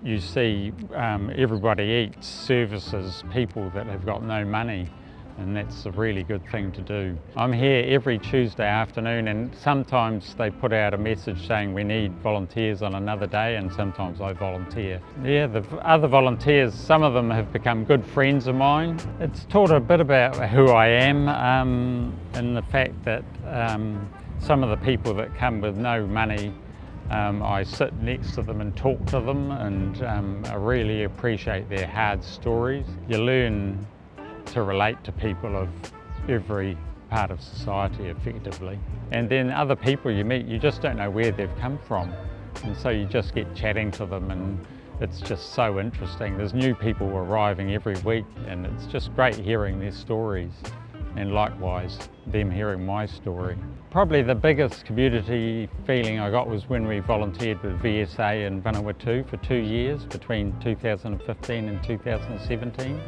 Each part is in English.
you see everybody eats services people that have got no money, and that's a really good thing to do. I'm here every Tuesday afternoon, and sometimes they put out a message saying we need volunteers on another day, and sometimes I volunteer. Yeah, the other volunteers, some of them have become good friends of mine. It's taught a bit about who I am, and the fact that some of the people that come with no money, I sit next to them and talk to them, and I really appreciate their hard stories. You learn to relate to people of every part of society effectively. And then other people you meet, you just don't know where they've come from. And so you just get chatting to them, and it's just so interesting. There's new people arriving every week, and it's just great hearing their stories, and likewise them hearing my story. Probably the biggest community feeling I got was when we volunteered with VSA in Vanuatu for 2 years, between 2015 and 2017.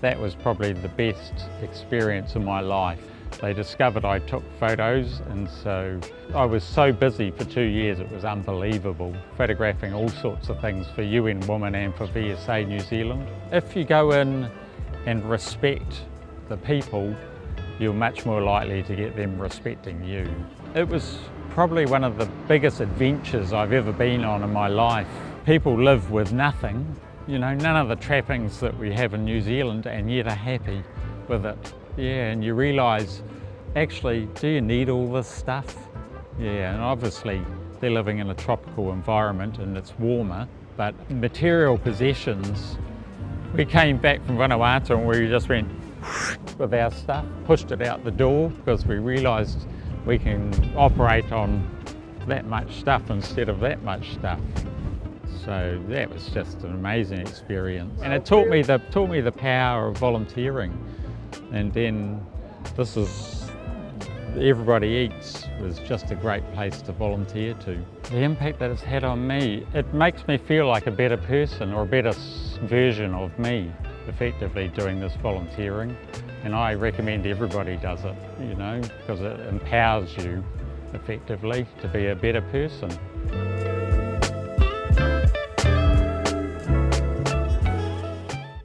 That was probably the best experience of my life. They discovered I took photos, and so I was so busy for 2 years, it was unbelievable, photographing all sorts of things for UN Women and for VSA New Zealand. If you go in and respect the people, you're much more likely to get them respecting you. It was probably one of the biggest adventures I've ever been on in my life. People live with nothing, you know, none of the trappings that we have in New Zealand, and yet are happy with it. Yeah, and you realise, actually, do you need all this stuff? Yeah, and obviously they're living in a tropical environment and it's warmer, but material possessions, we came back from Vanuatu and we just went with our stuff, pushed it out the door, because we realised we can operate on that much stuff instead of that much stuff. So that was just an amazing experience, and it taught me the power of volunteering. And then this is Everybody Eats was just a great place to volunteer to. The impact that it's had on me, it makes me feel like a better person, or a better version of me, effectively doing this volunteering. And I recommend everybody does it, you know, because it empowers you effectively to be a better person.